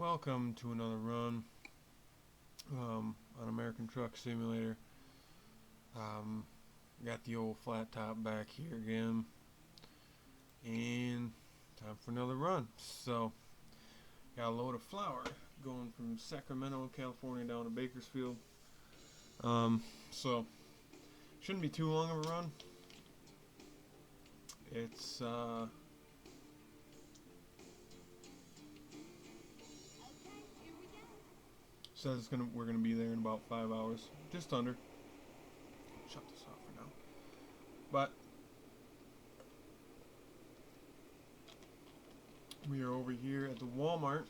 Welcome to another run on American Truck Simulator. Got the old flat top back here again, and time for another run. So, got a load of flour going from Sacramento, California down to Bakersfield. So shouldn't be too long of a run. It's says we're gonna be there in about 5 hours, just under. Shut this off for now. But we are over here at the Walmart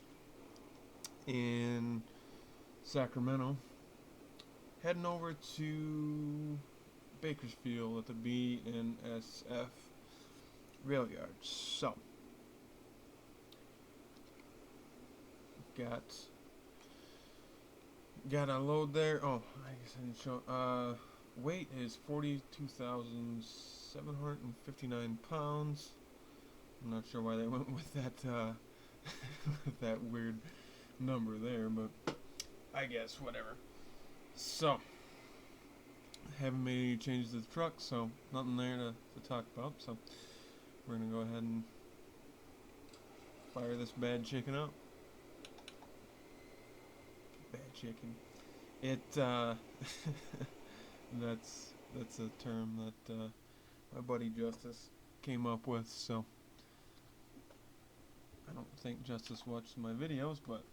in Sacramento, heading over to Bakersfield at the BNSF rail yard. So got a load there. Oh, I guess I didn't show. Weight is 42,759 pounds. I'm not sure why they went with that that weird number there, but I guess whatever. So haven't made any changes to the truck, so nothing there to talk about. So we're gonna go ahead and fire this bad chicken up. Bad chicken. That's a term that my buddy Justice came up with. So I don't think Justice watches my videos, but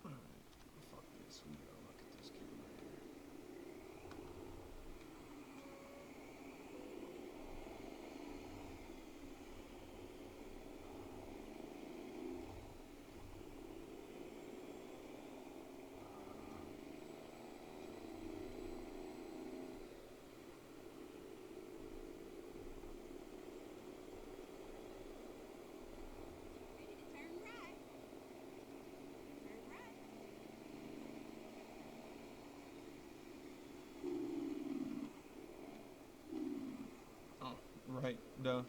alright, fuck this. We gotta look at this kid right here. Right, duh.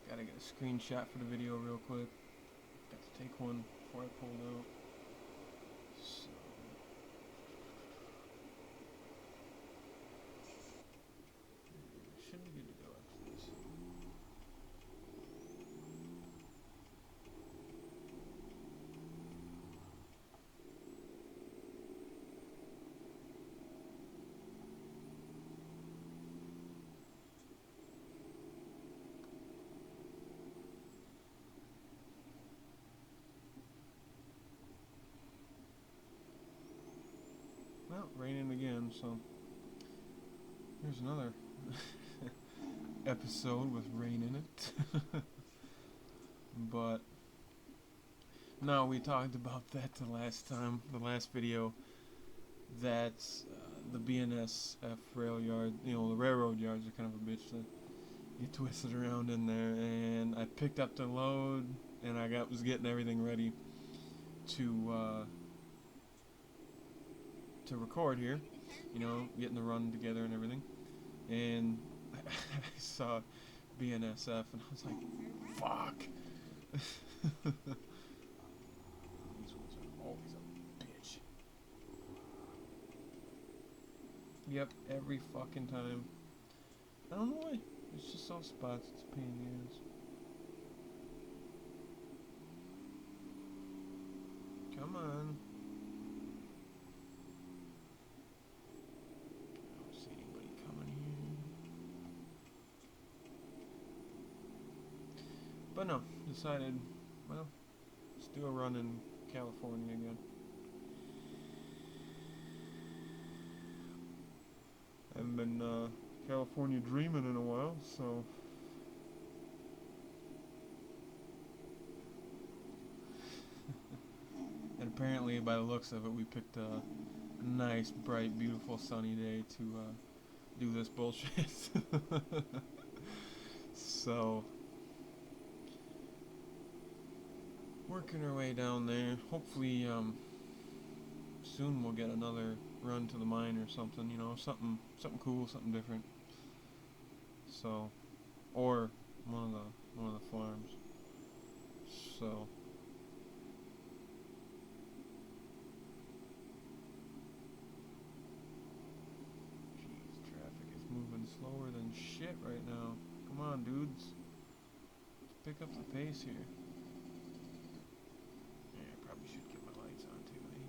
Gotta get a screenshot for the video real quick. Got to take one before I pulled out. So. Should be good to go after this. Well, raining again, so here's another episode with rain in it. But no, we talked about that the last video, that the BNSF rail yard, the railroad yards are kind of a bitch to get twisted around in there, and I picked up the load, and I was getting everything ready to record here, getting the run together and everything, and I saw BNSF and I was like, fuck. These ones are always a bitch. Yep, every fucking time. I don't know why. It's just soft spots. It's a pain in the ass. Come on. But no, decided, well, let's do a run in California again. I haven't been California dreaming in a while, so gotta apparently, by the looks of it, we picked a nice, bright, beautiful, sunny day to do this bullshit. So, working our way down there. Hopefully, soon we'll get another run to the mine or something. You know, something cool, something different. So, or one of the farms. So. Moving slower than shit right now. Come on, dudes. Let's pick up the pace here. Yeah, I probably should get my lights on too, eh?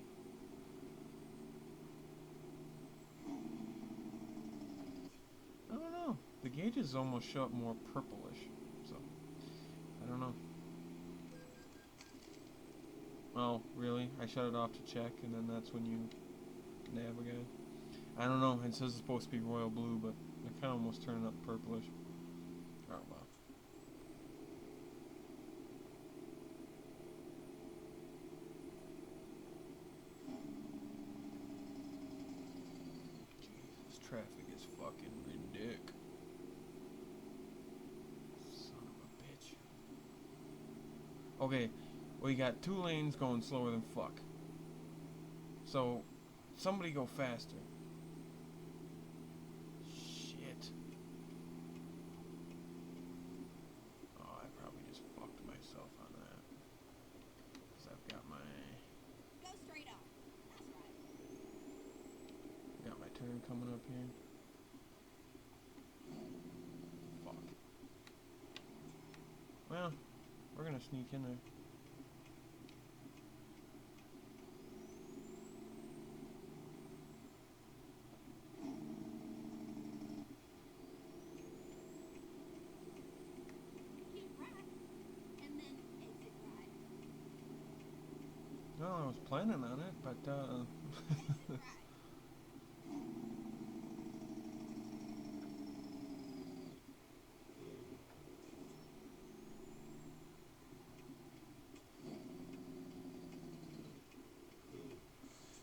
I don't know. The gauges almost show up more purplish. So, I don't know. Oh, really? I shut it off to check, and then that's when you nav again. I don't know. It says it's supposed to be royal blue, but it kind of almost turned up purplish. Oh, wow. Jeez, this traffic is fucking ridiculous. Son of a bitch. Okay, we got 2 lanes going slower than fuck. So, somebody go faster. Shit. Oh, I probably just fucked myself on that. Because I've got my... Go straight up. That's right. Got my turn coming up here. Fuck. Well, we're gonna sneak in there. Well, I was planning on it, but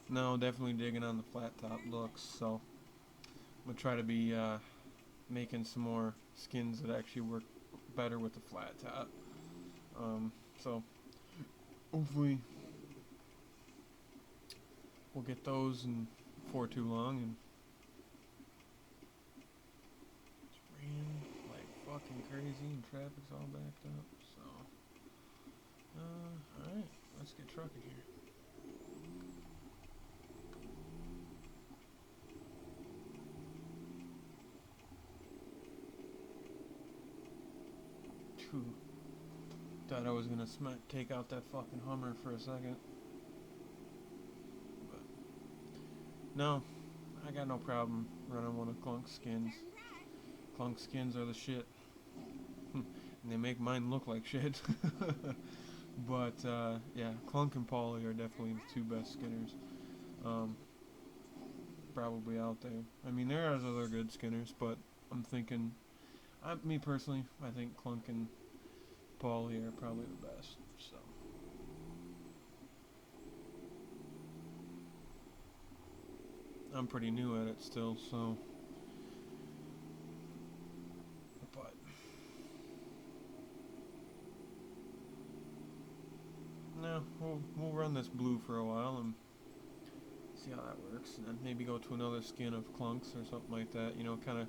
no, definitely digging on the flat top looks, so I'm gonna try to be making some more skins that actually work better with the flat top. So hopefully we'll get those in before too long. And it's raining like fucking crazy and traffic's all backed up, so alright, let's get trucking here. Thought I was gonna take out that fucking Hummer for a second. But no, I got no problem running one of Clunk's skins. Clunk skins are the shit. And they make mine look like shit. But yeah, Clunk and Polly are definitely the 2 best skinners probably out there. I mean, there are other good skinners, but I'm thinking, me personally, I think Clunk and Polly are probably the best. So I'm pretty new at it still, so but no, we'll run this blue for a while and see how that works, and then maybe go to another skin of Clunks or something like that. You know, kind of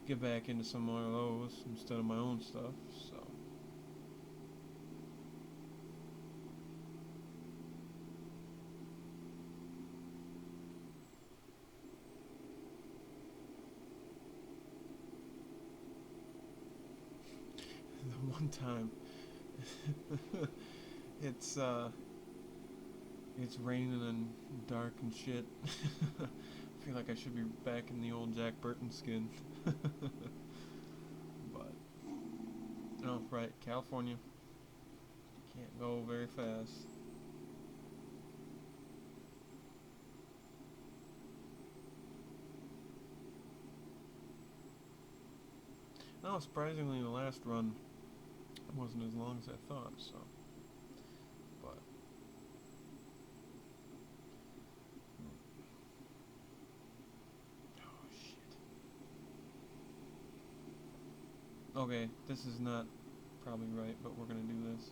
get back into some more of those instead of my own stuff. So. The one time it's raining and dark and shit. I feel like I should be back in the old Jack Burton skin. But oh right, California. Can't go very fast. No, surprisingly the last run wasn't as long as I thought, so but Okay, this is not probably right, but we're gonna do this.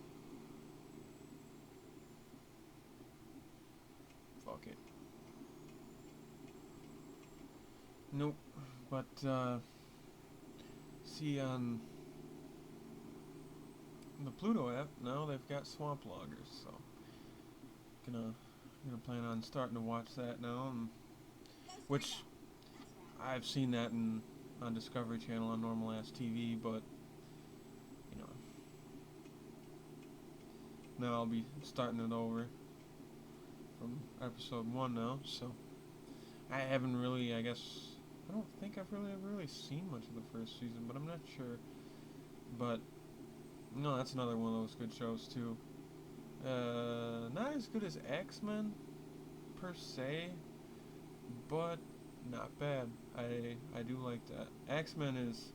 Fuck it. Nope. But see on the Pluto app now they've got swamp loggers, so gonna plan on starting to watch that now, and Go straight which up. That's right. I've seen that on Discovery Channel on normal ass TV, but you know now I'll be starting it over from episode 1 now, so I haven't really, I guess, I don't think I've really ever really seen much of the first season, but I'm not sure. But no, that's another one of those good shows too. Not as good as X-Men per se, but not bad. I do like that. X-Men is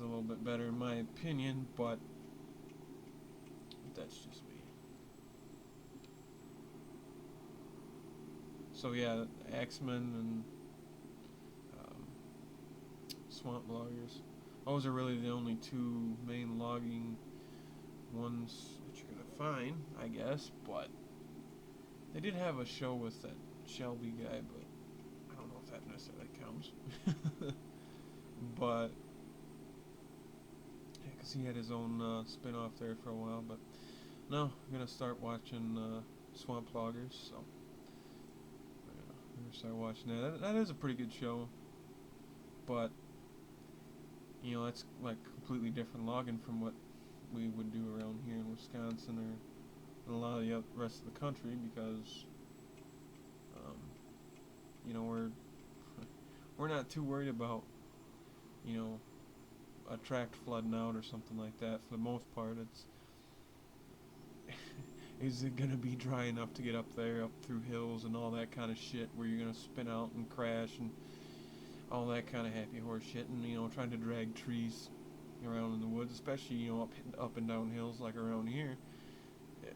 a little bit better in my opinion, but that's just me. So yeah, X-Men and um, Swamp Loggers. Those are really the only two main logging ones that you're gonna find, I guess. But they did have a show with that Shelby guy, but I don't know if that necessarily counts. But yeah, 'cause he had his own spin-off there for a while. But no, I'm gonna start watching Swamp Loggers. So I'm gonna start watching that. That is a pretty good show, but you know that's like completely different logging from what we would do around here in Wisconsin or in a lot of the rest of the country, because um, you know we're not too worried about you know a tract flooding out or something like that. For the most part, it's is it gonna be dry enough to get up there, up through hills and all that kind of shit, where you're gonna spin out and crash and all that kind of happy horse shit, and you know trying to drag trees around in the woods, especially you know up and down hills like around here. eh,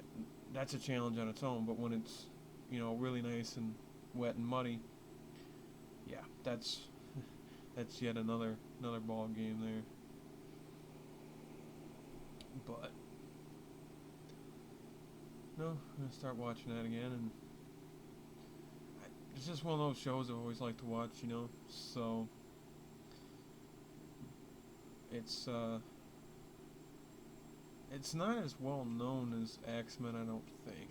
That's a challenge on its own. But when it's you know really nice and wet and muddy, yeah, that's yet another ball game there. But no, I'm gonna start watching that again, and it's just one of those shows I always like to watch, you know. So it's it's not as well known as X-Men, I don't think.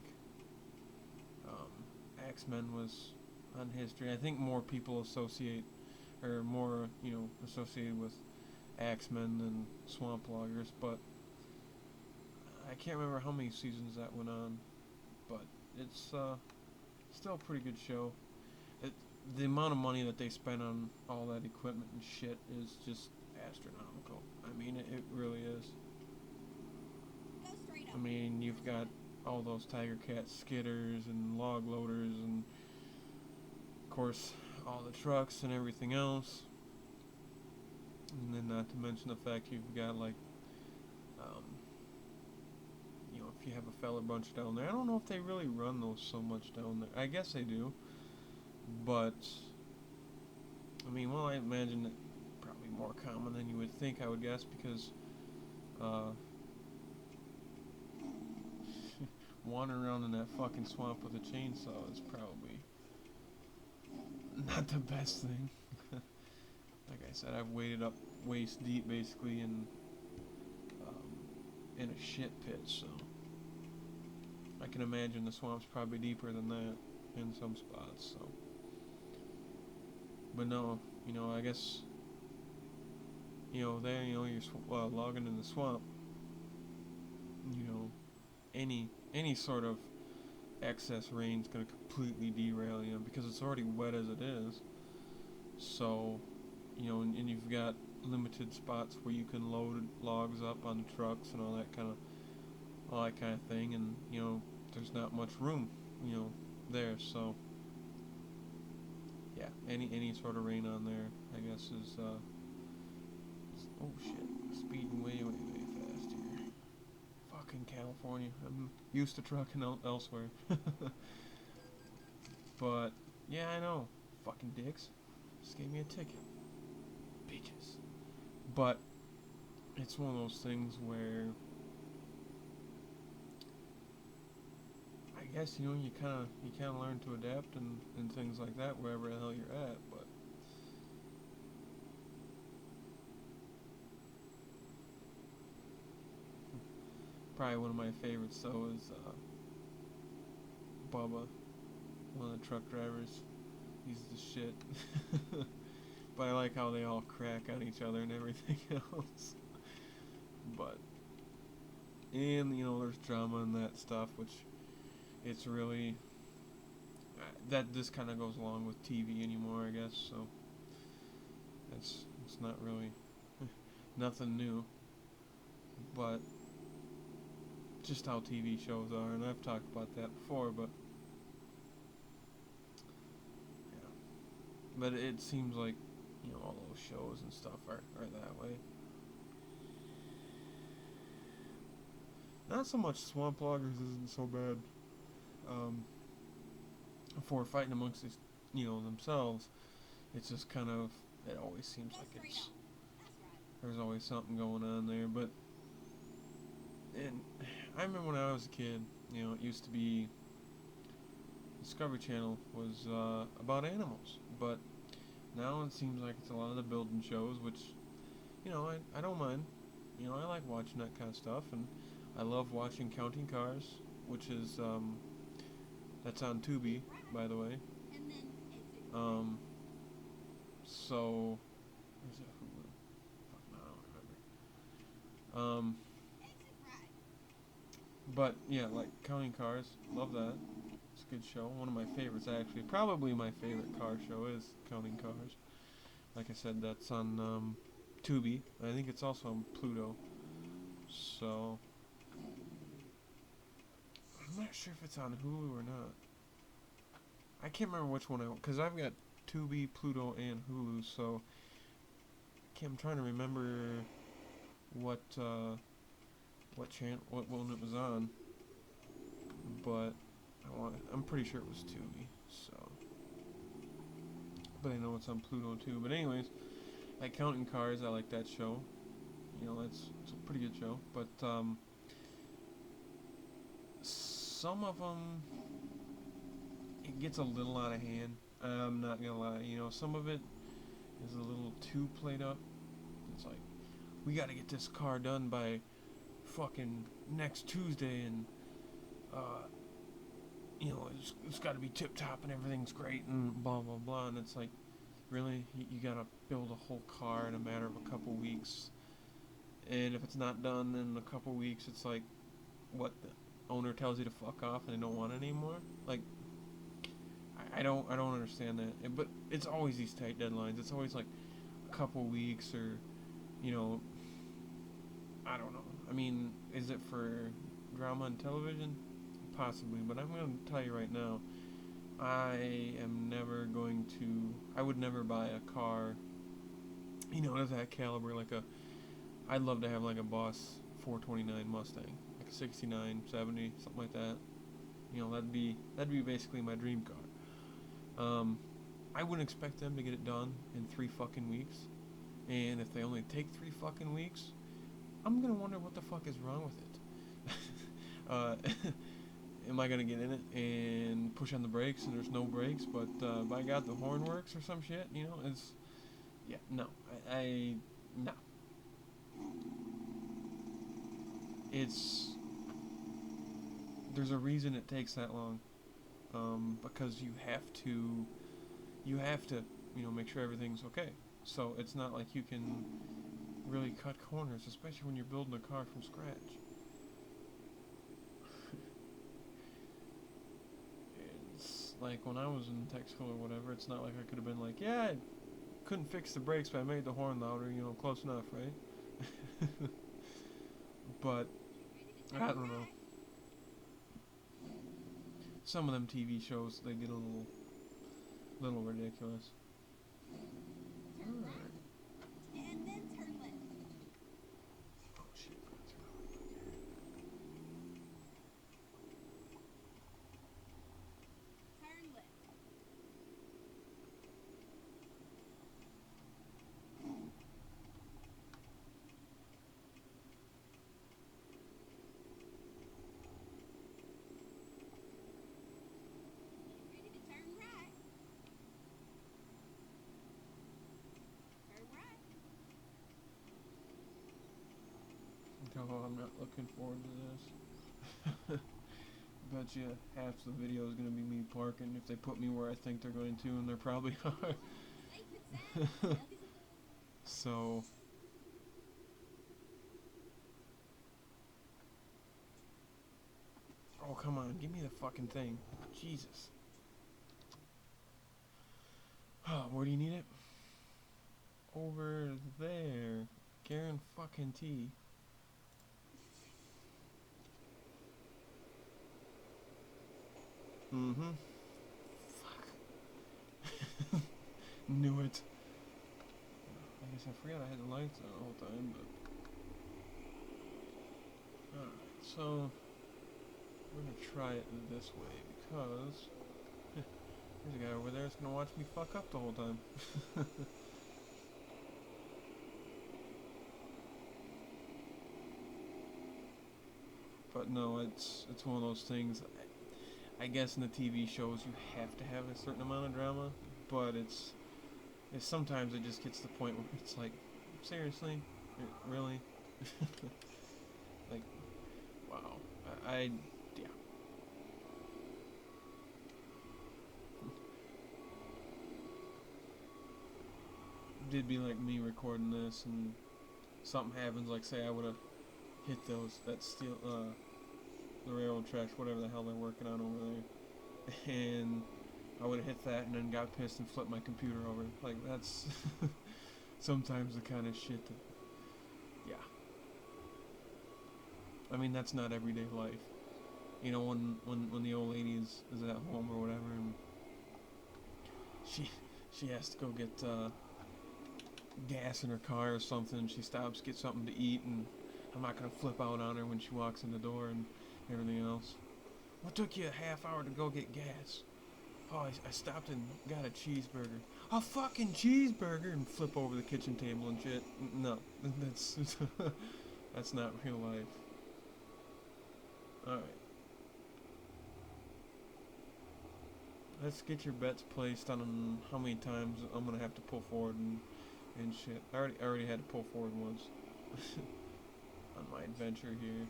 X-Men was on history. I think more people associate, or more, you know, associated with X-Men than Swamp Loggers, but I can't remember how many seasons that went on. But it's still a pretty good show. It, the amount of money that they spend on all that equipment and shit is just astronomical. I mean, it really is. Go straight I up. mean, you've got all those Tiger Cat skidders and log loaders, and of course all the trucks and everything else. And then not to mention the fact you've got like, um, you know, if you have a feller bunch down there. I don't know if they really run those so much down there. I guess they do, but I mean, well, I imagine it probably more common than you would think. I would guess because uh, wandering around in that fucking swamp with a chainsaw is probably not the best thing. Like I said, I've waded up waist deep basically in a shit pit, so I can imagine the swamp's probably deeper than that in some spots. So, but no, you know, I guess you know there, you know, you're logging in the swamp. You know, any sort of excess rain's gonna completely derail you because it's already wet as it is. So, you know, and you've got limited spots where you can load logs up on trucks and all that kind of thing, and you know, there's not much room, you know, there. So, yeah, any sort of rain on there, I guess oh shit, speeding way fast here. Fucking California. I'm used to trucking elsewhere. But yeah, I know. Fucking dicks. Just gave me a ticket. Bitches. But it's one of those things where I guess you kind of learn to adapt and things like that wherever the hell you're at. But probably one of my favorites though is Bubba, one of the truck drivers. He's the shit. But I like how they all crack on each other and everything else. But and there's drama and that stuff, which it's really that this kind of goes along with TV anymore, I guess. So it's not really nothing new, but just how TV shows are, and I've talked about that before, but yeah. But it seems like all those shows and stuff are that way. Not so much Swamp Loggers isn't so bad. Um, for fighting amongst these, themselves, it's just kind of it always seems Go like straight it's on. That's right. there's always something going on there. But and I remember when I was a kid, it used to be Discovery Channel was about animals, but now it seems like it's a lot of the building shows, which I don't mind. I like watching that kind of stuff, and I love watching Counting Cars, which is that's on Tubi, by the way. And then exit. So where's that Hulu? Fuck, no, I don't remember. Exit right. But yeah, like Counting Cars, love that. It's a good show. One of my favorites, actually. Probably my favorite car show is Counting Cars. Like I said, that's on Tubi. I think it's also on Pluto. So I'm not sure if it's on Hulu or not. I can't remember which one because I've got Tubi, Pluto, and Hulu. So I'm trying to remember what what one it was on. But I'm pretty sure it was Tubi. So, but I know it's on Pluto too. But anyways, like Counting Cars, I like that show. It's a pretty good show. But some of them it gets a little out of hand. I'm not gonna lie. Some of it is a little too played up. It's like we got to get this car done by fucking next Tuesday, and it's got to be tip top and everything's great and blah blah blah. And it's like, really, you gotta build a whole car in a matter of a couple weeks, and if it's not done in a couple weeks, it's like, what, the owner tells you to fuck off and they don't want it anymore. Like, I don't understand that. But it's always these tight deadlines. It's always like a couple weeks, or I don't know. I mean, is it for drama and television? Possibly, but I'm going to tell you right now, I would never buy a car, of that caliber. I'd love to have like a Boss 429 Mustang, like a 69, 70, something like that. That'd be basically my dream car. I wouldn't expect them to get it done in 3 fucking weeks, and if they only take 3 fucking weeks, I'm gonna wonder what the fuck is wrong with it. Am I gonna get in it and push on the brakes and there's no brakes, but by God the horn works or some shit? It's no, no. It's there's a reason it takes that long, because you have to make sure everything's okay. So it's not like you can really cut corners, especially when you're building a car from scratch. It's like when I was in tech school or whatever, it's not like I could have been like, yeah, I couldn't fix the brakes, but I made the horn louder, close enough, right? But I don't know. Some of them TV shows, they get a little ridiculous. Turn right. And then turn left. Oh shit! Turn left. looking forward to this. Bet you half the video is gonna be me parking if they put me where I think they're going to, and they probably are. So. Oh, come on, give me the fucking thing. Jesus. Oh, where do you need it? Over there. Guarantee. Mm-hmm. Fuck. Knew it. I guess I forgot I had the lights on the whole time, but... Alright, so... we're gonna try it this way, because... there's a guy over there that's gonna watch me fuck up the whole time. But no, it's one of those things. I guess in the TV shows you have to have a certain amount of drama, but it's sometimes it just gets to the point where it's like, seriously, really, like, wow, yeah. It'd be like me recording this and something happens, like say I would have hit that steel, the railroad tracks, whatever the hell they're working on over there, and I would have hit that and then got pissed and flipped my computer over. Like, that's sometimes the kind of shit that, yeah. I mean, that's not everyday life. You know, when the old lady is at home or whatever, and she has to go get gas in her car or something, she stops, get something to eat, and I'm not gonna flip out on her when she walks in the door and everything else. What took you a half hour to go get gas? Oh, I stopped and got a cheeseburger. A fucking cheeseburger, and flip over the kitchen table and shit. No, that's that's not real life. All right, let's get your bets placed on how many times I'm gonna have to pull forward and shit. I already had to pull forward once on my adventure here.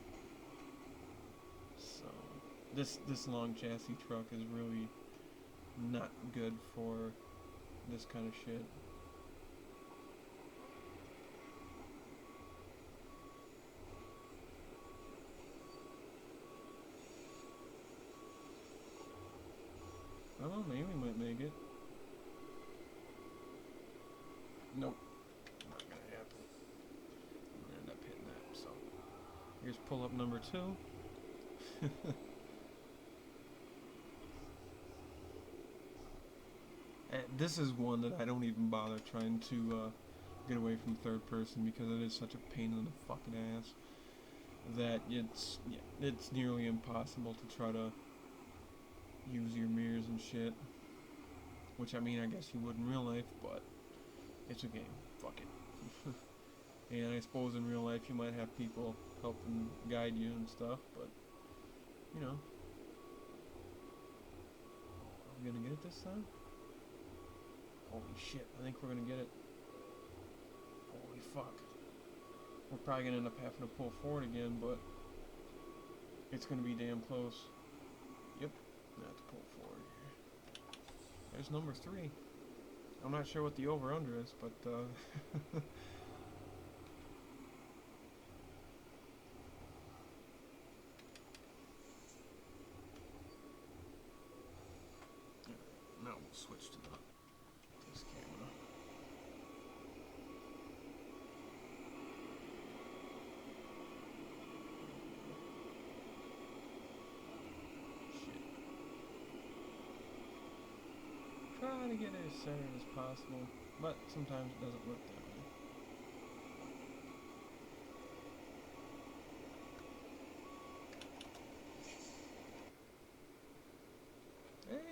So this long chassis truck is really not good for this kind of shit. I don't know, maybe we might make it. Nope. Not gonna happen. I'm gonna end up hitting that, so. Here's pull up number 2. This is one that I don't even bother trying to get away from third person, because it is such a pain in the fucking ass that it's nearly impossible to try to use your mirrors and shit. Which, I mean, I guess you would in real life, but it's a game. Fuck it. And I suppose in real life you might have people helping guide you and stuff, but, you know. Are we gonna get it this time? Holy shit, I think we're gonna get it. Holy fuck. We're probably gonna end up having to pull forward again, but it's gonna be damn close. Yep, I have to pull forward here. There's number 3. I'm not sure what the over-under is, but now we'll switch to this camera. Shit. Try to get it as centered as possible, but sometimes it doesn't work that way.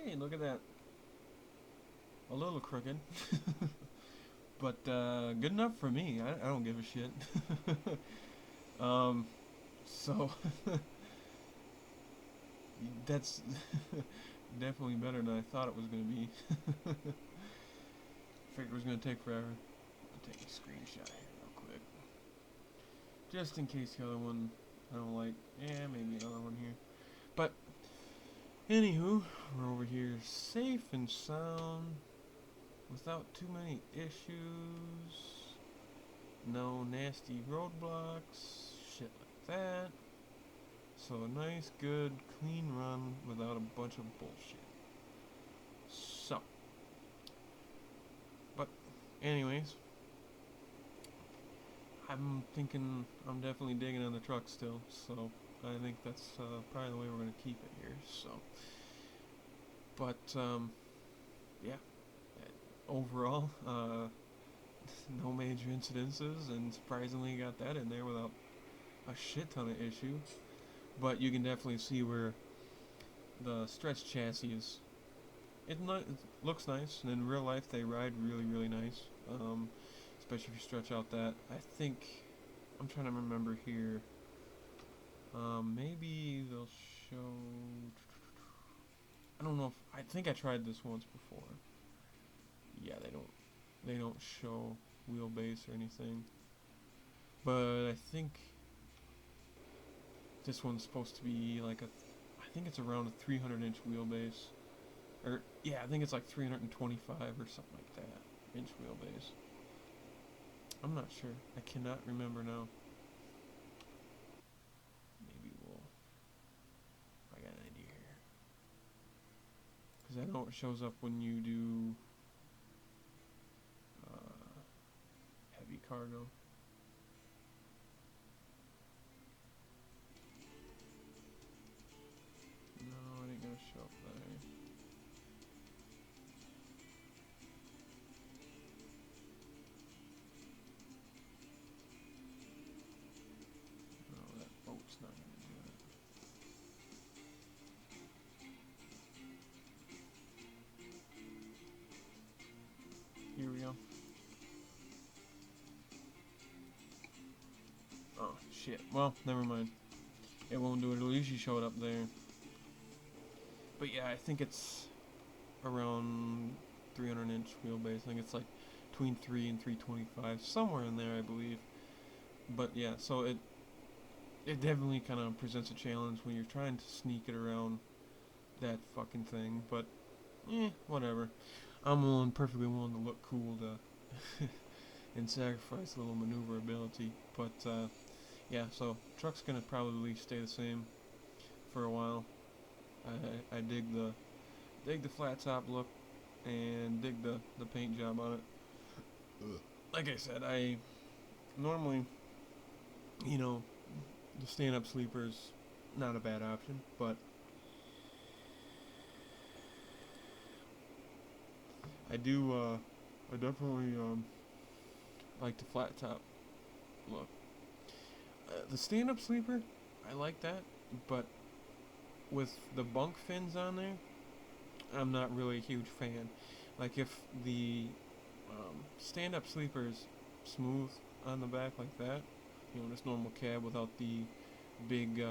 Hey, look at that. A little crooked. But good enough for me. I don't give a shit. So that's definitely better than I thought it was going to be. Figured it was going to take forever. I'll take a screenshot here real quick, just in case the other one I don't like. Yeah, maybe another one here. But anywho, we're over here safe and sound, without too many issues, no nasty roadblocks, shit like that. So a nice, good, clean run without a bunch of bullshit. So, but anyways, I'm thinking I'm definitely digging on the truck still, so I think that's probably the way we're going to keep it here. So, but yeah, overall, no major incidences, and surprisingly got that in there without a shit ton of issues. But you can definitely see where the stretch chassis is. It looks nice, and in real life they ride really, really nice. Especially if you stretch out that. I think I'm trying to remember here. Maybe they'll show. I don't know if I think I tried this once before. Yeah, they don't show wheelbase or anything. But I think this one's supposed to be like I think it's around a 300-inch wheelbase. Or yeah, I think it's like 325 or something like that inch wheelbase. I'm not sure. I cannot remember now. Maybe I got an idea here. Because I know it shows up when you do heavy cargo. No, it ain't gonna show up there. No, that boat's not gonna do it. Here we go. Oh, shit. Well, never mind. It won't do it. It'll usually show it up there. But yeah, I think it's around 300-inch wheelbase. I think it's like between 3 and 325, somewhere in there, I believe. But yeah, so it definitely kind of presents a challenge when you're trying to sneak it around that fucking thing. But whatever. I'm perfectly willing to look cool to and sacrifice a little maneuverability. But yeah, so truck's gonna probably stay the same for a while. I dig the flat top look and dig the paint job on it. Like I said, I normally, you know, the stand-up sleeper's not a bad option, but I definitely like the flat top look. The stand-up sleeper, I like that, but with the bunk fins on there, I'm not really a huge fan. Like if the stand-up sleeper's smooth on the back like that, this normal cab without the big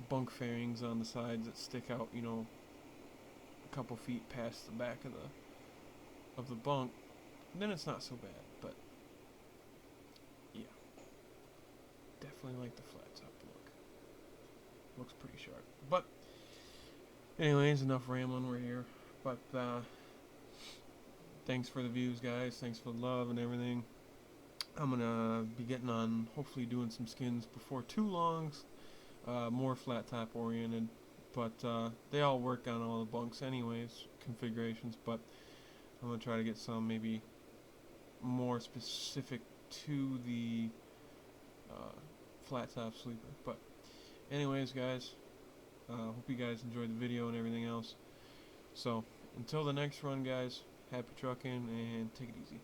bunk fairings on the sides that stick out, a couple feet past the back of the bunk, then it's not so bad. But yeah, definitely like the flat top look. Looks pretty sharp. But anyways, enough rambling. We're here. But thanks for the views, guys. Thanks for the love and everything. I'm gonna be getting on, hopefully doing some skins before too long. More flat top oriented, but they all work on all the bunks anyways, configurations. But I'm gonna try to get some maybe more specific to the flat top sleeper. But anyways, guys, hope you guys enjoyed the video and everything else. So until the next run, guys, happy trucking and take it easy.